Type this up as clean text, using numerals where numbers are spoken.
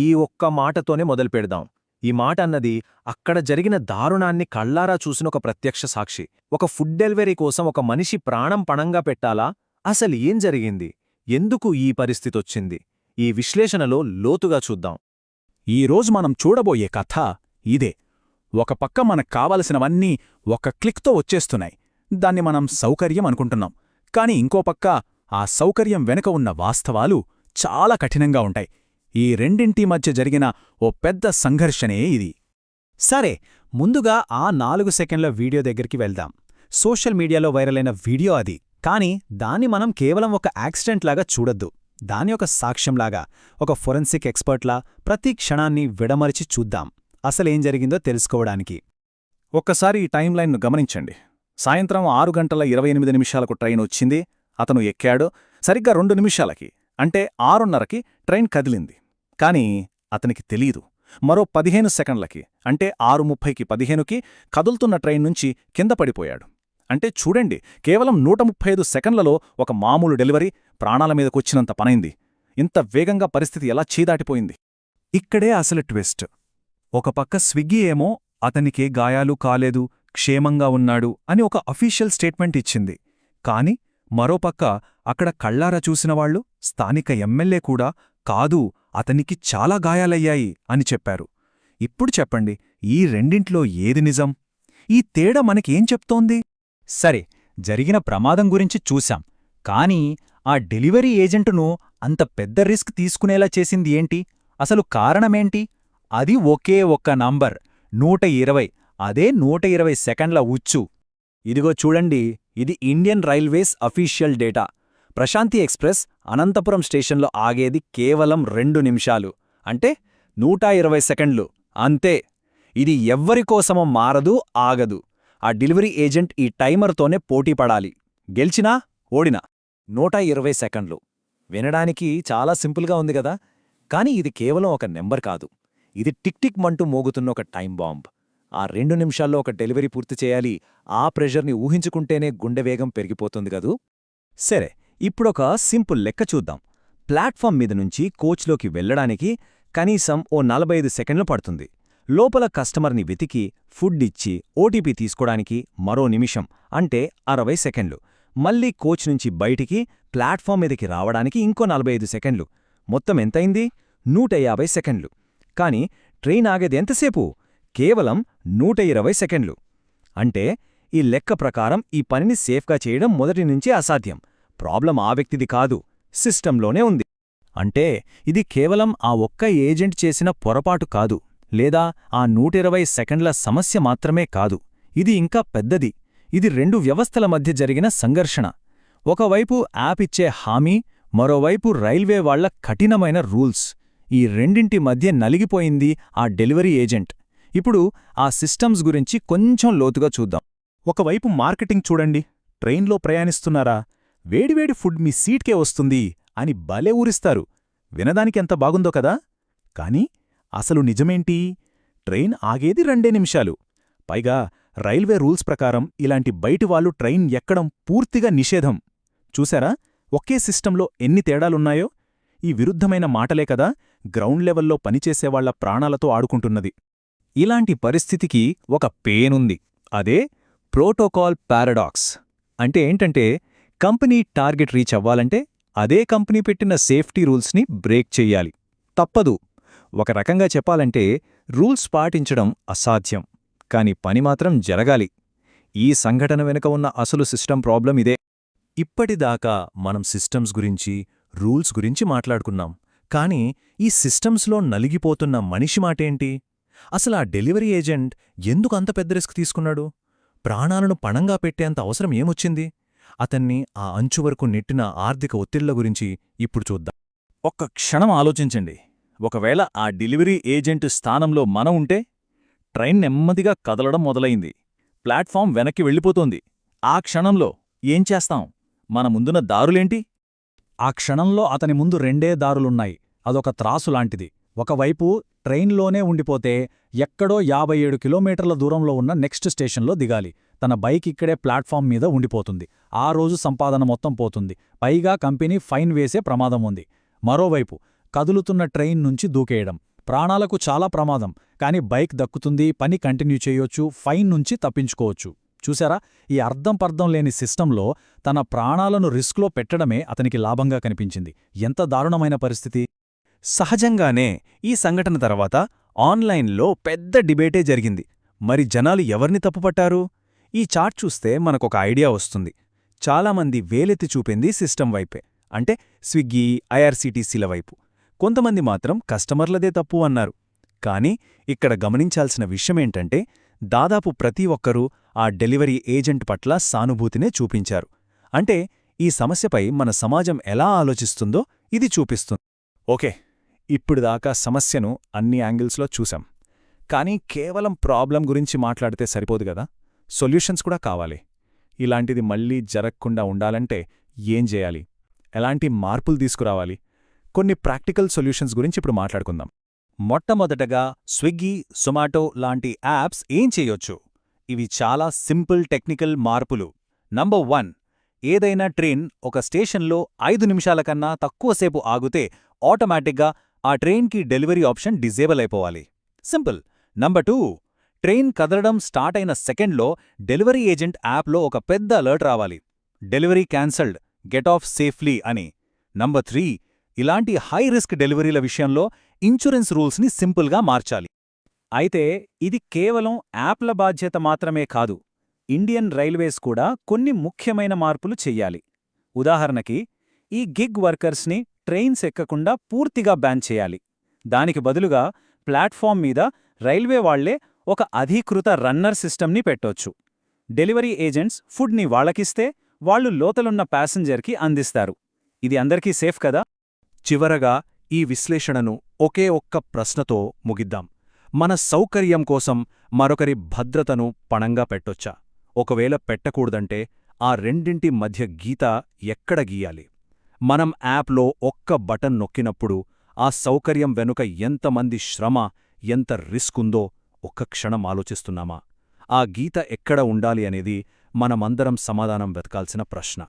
ఈ ఒక్క మాటతోనే మొదలుపెడదాం. ఈ మాట అన్నది అక్కడ జరిగిన దారుణాన్ని కళ్లారా చూసిన ఒక ప్రత్యక్ష సాక్షి. ఒక ఫుడ్ డెలివరీ కోసం ఒక మనిషి ప్రాణం పణంగా పెట్టాలా? అసలు ఏం జరిగింది? ఎందుకు ఈ పరిస్థితొచ్చింది? ఈ విశ్లేషణలో లోతుగా చూద్దాం. ఈరోజు మనం చూడబోయే కథ ఇదే. ఒక పక్క మనకు కావలసినవన్నీ ఒక క్లిక్తో వచ్చేస్తున్నాయి. దాన్ని మనం సౌకర్యం అనుకుంటున్నాం. కాని ఇంకో పక్క ఆ సౌకర్యం వెనుక ఉన్న వాస్తవాలు చాలా కఠినంగా ఉంటాయి. ఈ రెండింటి మధ్య జరిగిన ఓ పెద్ద సంఘర్షణే ఇది. సరే, ముందుగా ఆ 4 సెకండ్ల వీడియో దగ్గరికి వెళ్దాం. సోషల్ మీడియాలో వైరలైన వీడియో అది. కానీ దాన్ని మనం కేవలం ఒక యాక్సిడెంట్లాగా చూడొద్దు. దాని ఒక సాక్ష్యంలాగా, ఒక ఫోరెన్సిక్ ఎక్స్పర్ట్లా ప్రతి క్షణాన్ని విడమరిచి చూద్దాం, అసలేం జరిగిందో తెలుసుకోవడానికి. ఒక్కసారి ఈ టైం లైన్ను గమనించండి. సాయంత్రం 6:28 ట్రైన్ వచ్చింది. అతను ఎక్కాడు. సరిగ్గా 2 నిమిషాలకి, అంటే 6:30కి ట్రైన్ కదిలింది. కాని అతనికి తెలీదు, మరో 15 సెకండ్లకి, అంటే 6:30కి 15కి కదులుతున్న ట్రైన్ నుంచి కింద పడిపోయాడు. అంటే చూడండి, కేవలం 135 సెకండ్లలో ఒక మామూలు డెలివరీ ప్రాణాల మీదకొచ్చినంత పనైంది. ఇంత వేగంగా పరిస్థితి ఎలా చీదాటిపోయింది? ఇక్కడే అసలు ట్విస్ట్. ఒక పక్క స్విగ్గీ ఏమో అతనికే గాయాలు కాలేదు, క్షేమంగా ఉన్నాడు అని ఒక అఫీషియల్ స్టేట్మెంట్ ఇచ్చింది. కాని మరోపక్క అక్కడ కళ్లారా చూసినవాళ్లు, స్థానిక ఎమ్మెల్యే కూడా కాదు, అతనికి చాలా గాయాలయ్యాయి అని చెప్పారు. ఇప్పుడు చెప్పండి, ఈ రెండింట్లో ఏది నిజం? ఈ తేడా మనకేం చెప్తోంది? సరే, జరిగిన ప్రమాదం గురించి చూశాం. కానీ ఆ డెలివరీ ఏజెంటును అంత పెద్ద రిస్క్ తీసుకునేలా చేసింది ఏంటి? అసలు కారణమేంటి? అది ఒకే ఒక్క నంబర్, 120. అదే 120 సెకండ్ల ఉచ్చు. ఇదిగో చూడండి, ఇది Indian railways official data. Prashanti express Anantapuram స్టేషన్లో ఆగేది కేవలం 2 నిమిషాలు, అంటే 120 సెకండ్లు అంతే. ఇది ఎవ్వరికోసమో మారదు, ఆగదు. ఆ డెలివరీ ఏజెంట్ ఈ టైమర్తోనే పోటీపడాలి. గెలిచినా ఓడినా 120 సెకండ్లు. వినడానికి చాలా సింపుల్గా ఉంది గదా? కాని ఇది కేవలం ఒక నెంబర్ కాదు. ఇది టిక్ టిక్ మంటూ మోగుతున్న ఒక టైం బాంబ్. ఆ 2 నిమిషాల్లో ఒక డెలివరీ పూర్తి చేయాలి. ఆ ప్రెషర్ని ఊహించుకుంటేనే గుండె వేగం పెరిగిపోతుంది గదూ. సరే, ఇప్పుడొక సింపుల్ లెక్క చూద్దాం. ప్లాట్ఫామ్ మీద నుంచి కోచ్లోకి వెళ్లడానికి కనీసం ఓ 45 సెకండ్లు పడుతుంది. లోపల కస్టమర్ని వెతికి ఫుడ్ ఇచ్చి ఓటీపీ తీసుకోడానికి మరో నిమిషం, అంటే 60 సెకండ్లు. మళ్లీ కోచ్ నుంచి బయటికి ప్లాట్ఫామ్ మీదకి రావడానికి ఇంకో 45 సెకండ్లు. మొత్తం ఎంతైంది? 150 సెకండ్లు. కాని ట్రైన్ ఆగేది ఎంతసేపు? కేవలం 120 సెకండ్లు. అంటే ఈ లెక్క ప్రకారం ఈ పనిని సేఫ్గా చేయడం మొదటి నుంచే అసాధ్యం. ప్రాబ్లం ఆ వ్యక్తిది కాదు, సిస్టంలోనే ఉంది. అంటే ఇది కేవలం ఆ ఒక్క ఏజెంట్ చేసిన పొరపాటు కాదు, లేదా ఆ 120 సెకండ్ల సమస్య మాత్రమే కాదు. ఇది ఇంకా పెద్దది. ఇది 2 వ్యవస్థల మధ్య జరిగిన సంఘర్షణ. ఒకవైపు యాప్ ఇచ్చే హామీ, మరోవైపు రైల్వే వాళ్ల కఠినమైన రూల్స్. ఈ రెండింటి మధ్య నలిగిపోయింది ఆ డెలివరీ ఏజెంట్. ఇప్పుడు ఆ సిస్టమ్స్ గురించి కొంచెం లోతుగా చూద్దాం. ఒకవైపు మార్కెటింగ్ చూడండి. ట్రైన్లో ప్రయాణిస్తున్నారా? వేడివేడి ఫుడ్ మీ సీట్కే వస్తుంది అని భలే ఊరిస్తారు. వినదానికెంత బాగుందో కదా? కాని అసలు నిజమేంటి? ట్రైన్ ఆగేది 2 నిమిషాలు. పైగా రైల్వే రూల్స్ ప్రకారం ఇలాంటి బయటివాళ్లు ట్రైన్ ఎక్కడం పూర్తిగా నిషేధం. చూశారా ఒకే సిస్టంలో ఎన్ని తేడాలున్నాయో? ఈ విరుద్ధమైన మాటలే కదా గ్రౌండ్ లెవెల్లో పనిచేసేవాళ్ల ప్రాణాలతో ఆడుకుంటున్నది. ఇలాంటి పరిస్థితికి ఒక పేనుంది. అదే ప్రోటోకాల్ పారాడాక్స్. అంటే ఏంటంటే, కంపెనీ టార్గెట్ రీచ్ అవ్వాలంటే అదే కంపెనీ పెట్టిన సేఫ్టీ రూల్స్ని బ్రేక్ చెయ్యాలి. తప్పదు. ఒక రకంగా చెప్పాలంటే రూల్స్ పాటించడం అసాధ్యం, కాని పని మాత్రం జరగాలి. ఈ సంఘటన వెనుక ఉన్న అసలు సిస్టమ్ ప్రాబ్లం ఇదే. ఇప్పటిదాకా మనం సిస్టమ్స్ గురించి, రూల్స్ గురించి మాట్లాడుకున్నాం. కానీ ఈ సిస్టమ్స్లో నలిగిపోతున్న మనిషి మాటేంటి? అసలు ఆ డెలివరీ ఏజెంట్ ఎందుకు అంత పెద్ద రిస్క్ తీసుకున్నాడు? ప్రాణాలను పణంగా పెట్టేంత అవసరం ఏమొచ్చింది? అతన్ని ఆ అంచు వరకు నెట్టిన ఆర్థిక ఒత్తిళ్ల గురించి ఇప్పుడు చూద్దాం. ఒక్క క్షణం ఆలోచించండి. ఒకవేళ ఆ డెలివరీ ఏజెంట్ స్థానంలో మనం ఉంటే? ట్రైన్ నెమ్మదిగా కదలడం మొదలైంది. ప్లాట్ఫామ్ వెనక్కి వెళ్ళిపోతోంది. ఆ క్షణంలో ఏం చేస్తాం? మన ముందున్న దారులేంటి? ఆ క్షణంలో అతని ముందు 2 దారులున్నాయి. అదొక త్రాసులాంటిది. ఒకవైపు ట్రైన్లోనే ఉండిపోతే ఎక్కడో 57 కిలోమీటర్ల దూరంలో ఉన్న నెక్స్ట్ స్టేషన్లో దిగాలి. తన బైక్ ఇక్కడే ప్లాట్ఫామ్ మీద ఉండిపోతుంది. ఆ రోజు సంపాదన మొత్తం పోతుంది. పైగా కంపెనీ ఫైన్ వేసే ప్రమాదం ఉంది. మరోవైపు కదులుతున్న ట్రైన్ నుంచి దూకేయడం. ప్రాణాలకు చాలా ప్రమాదం, కానీ బైక్ దక్కుతుంది, పని కంటిన్యూ చేయొచ్చు, ఫైన్ నుంచి తప్పించుకోవచ్చు. చూశారా, ఈ అర్థం లేని సిస్టంలో తన ప్రాణాలను రిస్క్లో పెట్టడమే అతనికి లాభంగా కనిపించింది. ఎంత దారుణమైన పరిస్థితి! సహజంగానే ఈ సంఘటన తర్వాత ఆన్లైన్లో పెద్ద డిబేటే జరిగింది. మరి జనాలు ఎవరిని తప్పుపట్టారు? ఈ చార్ట్ చూస్తే మనకొక ఐడియా వస్తుంది. చాలామంది వేలెత్తి చూపింది సిస్టమ్ వైపే, అంటే స్విగ్గీ, ఐఆర్సీటీసీల వైపు. కొంతమంది మాత్రం కస్టమర్లదే తప్పు అన్నారు. కానీ ఇక్కడ గమనించాల్సిన విషయమేంటంటే, దాదాపు ప్రతి ఒక్కరూ ఆ డెలివరీ ఏజెంట్ పట్ల సానుభూతినే చూపించారు. అంటే ఈ సమస్యపై మన సమాజం ఎలా ఆలోచిస్తుందో ఇది చూపిస్తుంది. ఓకే, ఇప్పుడుదాకా సమస్యను అన్ని యాంగిల్స్లో చూశాం. కానీ కేవలం ప్రాబ్లం గురించి మాట్లాడితే సరిపోదు గదా, సొల్యూషన్స్ కూడా కావాలి. ఇలాంటిది మళ్లీ జరగకుండా ఉండాలంటే ఏం చేయాలి, ఎలాంటి మార్పులు తీసుకురావాలి? కొన్ని ప్రాక్టికల్ సొల్యూషన్స్ గురించి ఇప్పుడు మాట్లాడుకుందాం. మొట్టమొదటగా స్విగ్గీ, జొమాటో లాంటి యాప్స్ ఏం చేయొచ్చు? ఇవి చాలా సింపుల్ టెక్నికల్ మార్పులు. నంబర్ 1, ఏదైనా ట్రైన్ ఒక స్టేషన్లో 5 నిమిషాల కన్నా తక్కువసేపు ఆగితే ఆటోమేటిక్గా ఆ ట్రైన్కి డెలివరీ ఆప్షన్ డిజేబుల్ అయిపోవాలి. సింపుల్. నంబర్ 2, ట్రైన్ కదలడం స్టార్ట్ అయిన సెకండ్లో డెలివరీ ఏజెంట్ యాప్లో ఒక పెద్ద అలర్ట్ రావాలి, delivery cancelled, get off safely అని. నంబర్ 3, ఇలాంటి హై రిస్క్ డెలివరీల విషయంలో ఇన్సూరెన్స్ రూల్స్ని సింపుల్గా మార్చాలి. అయితే ఇది కేవలం యాప్ల బాధ్యత మాత్రమే కాదు. ఇండియన్ రైల్వేస్ కూడా కొన్ని ముఖ్యమైన మార్పులు చెయ్యాలి. ఉదాహరణకి, ఈ గిగ్ వర్కర్స్ని ట్రైన్స్ ఎక్కకుండా పూర్తిగా బ్యాన్ చేయాలి. దానికి బదులుగా ప్లాట్ఫామ్ మీద రైల్వే వాళ్లే ఒక అధీకృత రన్నర్ సిస్టమ్ని పెట్టొచ్చు. డెలివరీ ఏజెంట్స్ ఫుడ్ని వాళ్ళకిస్తే వాళ్ళు లోతలున్న ప్యాసింజర్కి అందిస్తారు. ఇది అందరికీ సేఫ్ కదా? చివరగా ఈ విశ్లేషణను ఒకే ఒక్క ప్రశ్నతో ముగిద్దాం. మన సౌకర్యం కోసం మరొకరి భద్రతను పణంగా పెట్టొచ్చా? ఒకవేళ పెట్టకూడదంటే ఆ రెండింటి మధ్య గీత ఎక్కడ గీయాలి? మనం యాప్లో ఒక్క బటన్ నొక్కినప్పుడు ఆ సౌకర్యం వెనుక ఎంతమంది శ్రమ, ఎంత రిస్క్ ఉందో ఒక్క క్షణం ఆలోచిస్తున్నామా? ఆ గీత ఎక్కడ ఉండాలి అనేది మనమందరం సమాధానం వెతకాల్సిన ప్రశ్న.